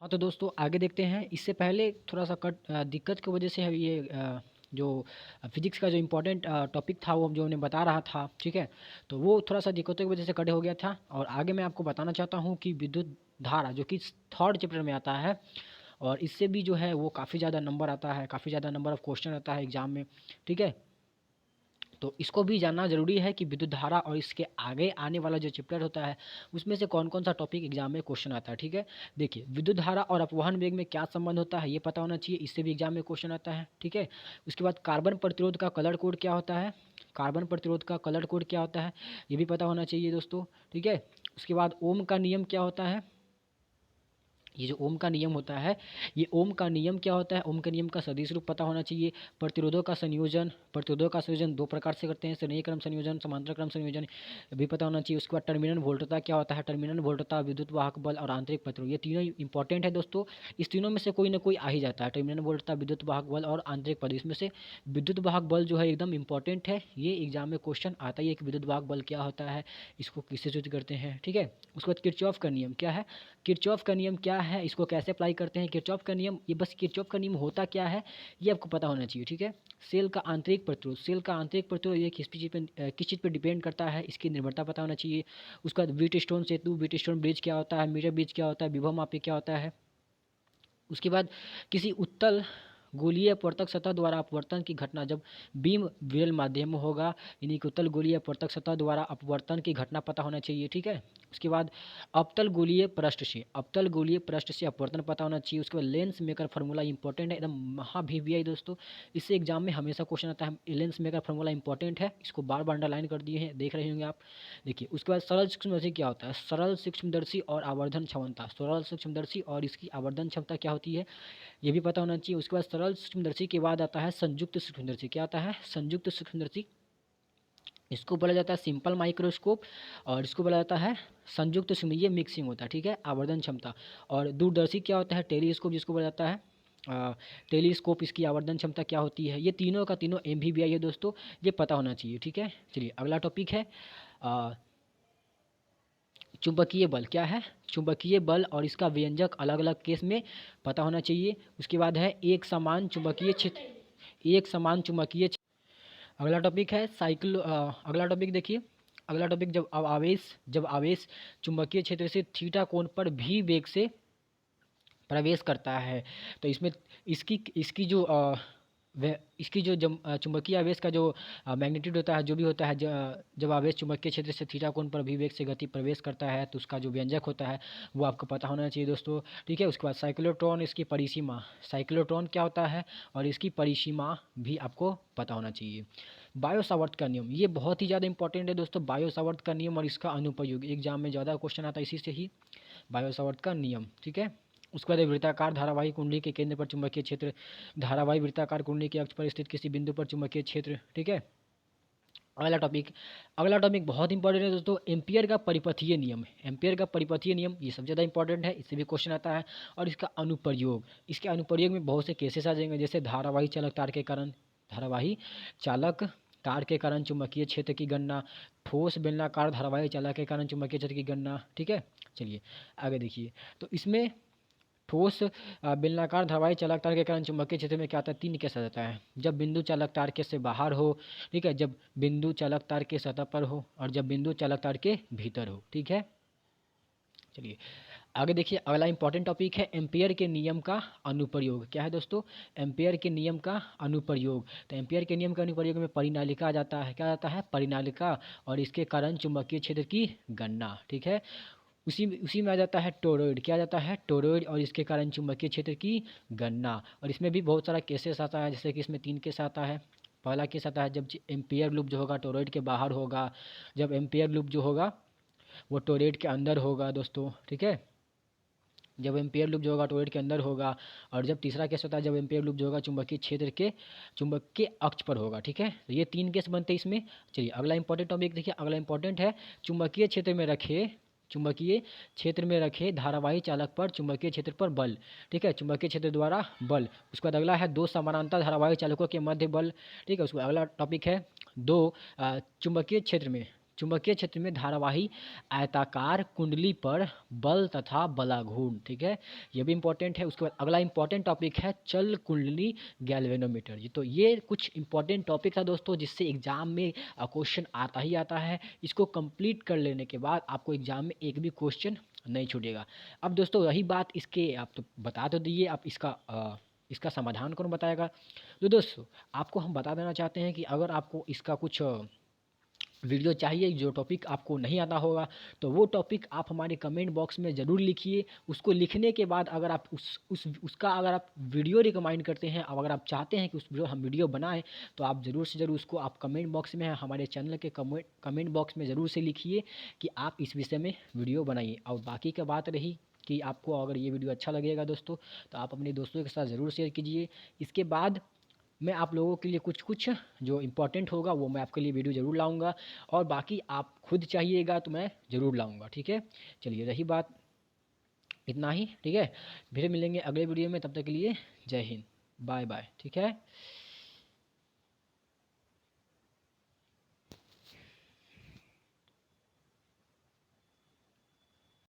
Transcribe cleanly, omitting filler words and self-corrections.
हाँ, तो दोस्तों आगे देखते हैं। इससे पहले थोड़ा-सा दिक्कत की वजह से जो फिज़िक्स का जो इम्पोर्टेंट टॉपिक था वो जो मैं बता रहा था, ठीक है? तो वो थोड़ा-सा दिक्कतों की वजह से कट हो गया था और आगे मैं आपको बताना चाहता हूँ कि विद्युत धारा जो कि 3rd चैप्टर में आता है और इससे भी जो है वो काफ़ी ज़्यादा नंबर आता है, काफ़ी ज़्यादा नंबर ऑफ क्वेश्चन आता है एग्ज़ाम में, ठीक है? तो इसको भी जानना ज़रूरी है कि विद्युत धारा और इसके आगे आने वाला जो चैप्टर होता है, उसमें से कौन-कौन सा टॉपिक एग्ज़ाम में क्वेश्चन आता है, ठीक है? देखिए, विद्युत धारा और अपवहन वेग में क्या संबंध होता है, ये पता होना चाहिए, इससे भी एग्ज़ाम में क्वेश्चन आता है, ठीक है? उसके बाद कार्बन प्रतिरोध का कलर कोड क्या होता है? कार्बन प्रतिरोध का कलर कोड क्या होता है? ये भी पता होना चाहिए दोस्तों, ठीक है? उसके बाद ओम का नियम क्या होता है? ये जो ओम का नियम होता है, ये ओम का नियम क्या होता है? ओम के नियम का सदिश रूप पता होना चाहिए। प्रतिरोधों का संयोजन 2 प्रकार से करते हैं, श्रेणी क्रम संयोजन, समांतर क्रम संयोजन भी पता होना चाहिए। उसके बाद टर्मिनल वोल्टता क्या होता है? टर्मिनल वोल्टता, विद्युत वाहक बल और आंतरिक प्रतिरोध, ये तीनों इंपॉर्टेंट है दोस्तों। इस तीनों में से कोई ना कोई आ ही जाता है, टर्मिनल वोल्टता, विद्युत वाहक बल और आंतरिक प्रतिरोध। इसमें से विद्युत वाहक बल जो है एकदम इंपॉर्टेंट है, ये एग्जाम में क्वेश्चन आता ही है कि विद्युत वाहक बल क्या होता है, इसको किससे सूचित करते हैं, ठीक है? उसके बाद किरचॉफ का नियम क्या है? किरचॉफ का नियम क्या है, इसको कैसे अप्लाई करते हैं? किरचॉफ का नियम, ये बस किरचॉफ का नियम होता क्या है, ये आपको पता होना चाहिए, ठीक है? सेल का आंतरिक प्रतिरोध ये किस चीज़ पे डिपेंड करता है, इसकी निर्भरता पता होना चाहिए। उसके बाद व्हीटस्टोन सेतु, व्हीटस्टोन ब्रिज क्या होता है, मीटर ब्रिज क्या होता है, विभव मापी क्या होता है। उसके बाद किसी उत्तल गोलीय अपवर्तक सतह द्वारा अपवर्तन की घटना जब बीम विरल माध्यम में होगा, यानी कि उत्तल गोलीय अपवर्तक सतह द्वारा अपवर्तन की घटना पता होना चाहिए, ठीक है? उसके बाद अवतल गोलीय पृष्ठ से अपवर्तन पता होना चाहिए। उसके बाद लेंस मेकर फार्मूला इंपॉर्टेंट है, एकदम महा वीवीआई दोस्तों, इससे एग्जाम में हमेशा क्वेश्चन आता है। लेंस मेकर फार्मूला इंपॉर्टेंट है, इसको बार बार अंडरलाइन कर दिए हैं, देख रहे होंगे आप। देखिए उसके बाद सरल सूक्ष्मदर्शी क्या होता है? सरल सूक्ष्मदर्शी और आवर्धन क्षमता, सरल सूक्ष्मदर्शी और इसकी आवर्धन क्षमता क्या होती है, ये भी पता होना चाहिए। उसके बाद सरल सूक्ष्मदर्शी के बाद आता है संयुक्त सूक्ष्मदर्शी। क्या आता है? संयुक्त सूक्ष्मदर्शी। इसको बोला जाता है सिंपल माइक्रोस्कोप और इसको बोला जाता है संयुक्त सूक्ष्म, ये मिक्सिंग होता है, ठीक है? आवर्धन क्षमता। और दूरदर्शी क्या होता है? टेलीस्कोप, जिसको बोला जाता है टेलीस्कोप, इसकी आवर्धन क्षमता क्या होती है? ये तीनों का तीनों MVVI है दोस्तों, ये पता होना चाहिए, ठीक है? चलिए अगला टॉपिक है चुंबकीय बल। क्या है? चुंबकीय बल और इसका व्यंजक अलग अलग केस में पता होना चाहिए। उसके बाद है एक समान चुंबकीय क्षेत्र, एक समान चुंबकीय अगला टॉपिक है अगला टॉपिक देखिए। अगला टॉपिक जब आवेश चुंबकीय क्षेत्र से थीटा कोण पर भी वेग से प्रवेश करता है, तो इसमें इसकी इसकी जो इसकी जो चुंबकीय आवेश का जो मैग्नीट्यूड होता है, जो भी होता है, जब आवेश चुंबकीय क्षेत्र से थीटा कोण पर अभिवेग से गति प्रवेश करता है, तो उसका जो व्यंजक होता है वो आपको पता होना चाहिए दोस्तों, ठीक है? उसके बाद साइक्लोट्रॉन, इसकी परिसीमा, साइक्लोट्रॉन क्या होता है और इसकी परिसीमा भी आपको पता होना चाहिए। बायो सावर्त का नियम, ये बहुत ही ज़्यादा इंपॉर्टेंट है दोस्तों। बायो सावर्त का नियम और इसका अनुप्रयोग एग्जाम में ज़्यादा क्वेश्चन आता है इसी से ही, बायो सावर्त का नियम, ठीक है? उसके बाद वृत्ताकार धारावाही कुंडली के केंद्र पर चुंबकीय क्षेत्र, धारावाही वृत्ताकार कुंडली के अक्ष पर स्थित किसी बिंदु पर चुंबकीय क्षेत्र, ठीक है? अगला टॉपिक बहुत इंपॉर्टेंट है दोस्तों, एम्पियर का परिपथीय नियम। एम्पियर का परिपथीय नियम ये सबसे ज़्यादा इंपॉर्टेंट है, इससे भी क्वेश्चन आता है। और इसका अनुप्रयोग, इसके अनुप्रयोग में बहुत से केसेस आ जाएंगे, जैसे धारावाही चालक तार के कारण चुंबकीय क्षेत्र की गणना, ठोस बेलनाकार धारावाही चालक के कारण चुंबकीय क्षेत्र की गणना, ठीक है? चलिए आगे देखिए। तो इसमें ठोस बेलनाकार धारावाही चालक तार के कारण चुंबकीय क्षेत्र में क्या आता है? 3 केस आ जाता है। जब बिंदु चालक तार के से बाहर हो, ठीक है, जब बिंदु चालक तार के सतह पर हो और जब बिंदु चालक तार के भीतर हो, ठीक है? चलिए आगे देखिए। अगला इंपॉर्टेंट टॉपिक है एम्पियर के नियम का अनुप्रयोग। क्या है दोस्तों? एम्पियर के नियम का अनुप्रयोग। तो एम्पियर के नियम का अनुप्रयोग में परिनालिका आ जाता है। क्या आता है? परिनालिका और इसके कारण चुंबकीय क्षेत्र की गणना, ठीक है? उसी में आ जाता है टोरॉइड। क्या आ जाता है? टोरॉइड और इसके कारण चुंबकीय क्षेत्र की गणना। और इसमें भी बहुत सारा केसेस आता है, जैसे कि इसमें 3 केस आता है। पहला केस आता है जब एम्पियर लूप जो होगा टोरॉइड के बाहर होगा, जब एम्पियर लूप जो होगा वो टोरॉइड के अंदर होगा दोस्तों, ठीक है? जब एम्पियर लूप जो होगा टोरॉइड के अंदर होगा। और जब तीसरा केस होता है जब एम्पियर लूप जो होगा चुंबकीय क्षेत्र के चुंबक के अक्ष पर होगा, ठीक है? तो ये 3 केस बनते हैं इसमें। चलिए अगला इंपॉर्टेंट टॉपिक देखिए। अगला इंपॉर्टेंट है चुंबकीय क्षेत्र में रखे धारावाही चालक पर चुंबकीय क्षेत्र पर बल, ठीक है? चुंबकीय क्षेत्र द्वारा बल। उसके बाद अगला है 2 समानांतर धारावाही चालकों के मध्य बल, ठीक है? उसके बाद अगला टॉपिक है चुंबकीय क्षेत्र में चुंबकीय क्षेत्र में धारावाही आयताकार कुंडली पर बल तथा बलाघूर्ण, ठीक है, ये भी इंपॉर्टेंट है। उसके बाद अगला इंपॉर्टेंट टॉपिक है चल कुंडली गैल्वेनोमीटर जी। तो ये कुछ इंपॉर्टेंट टॉपिक था दोस्तों, जिससे एग्जाम में क्वेश्चन आता ही आता है। इसको कंप्लीट कर लेने के बाद आपको एग्जाम में एक भी क्वेश्चन नहीं छूटेगा। अब दोस्तों रही बात इसके, आप तो बता तो दिए, आप इसका समाधान कौन बताएगा। तो दोस्तों आपको हम बता देना चाहते हैं कि अगर आपको इसका कुछ वीडियो चाहिए, जो टॉपिक आपको नहीं आता होगा, तो वो टॉपिक आप हमारे कमेंट बॉक्स में ज़रूर लिखिए। उसको लिखने के बाद अगर आप उसका अगर आप वीडियो रिकमेंड करते हैं, और अगर आप चाहते हैं कि हम वीडियो बनाएं, तो आप ज़रूर से ज़रूर उसको आप कमेंट बॉक्स में, हमारे चैनल के कमेंट बॉक्स में ज़रूर से लिखिए कि आप इस विषय में वीडियो बनाइए। और बाकी का बात रही कि आपको अगर ये वीडियो अच्छा लगेगा दोस्तों, तो आप अपने दोस्तों के साथ ज़रूर शेयर कीजिए। इसके बाद मैं आप लोगों के लिए कुछ कुछ जो इम्पोर्टेंट होगा वो मैं आपके लिए वीडियो ज़रूर लाऊंगा, और बाकी आप खुद चाहिएगा तो मैं ज़रूर लाऊंगा, ठीक है। चलिए रही बात इतना ही, ठीक है। फिर मिलेंगे अगले वीडियो में, तब तक के लिए जय हिंद, बाय बाय, ठीक है।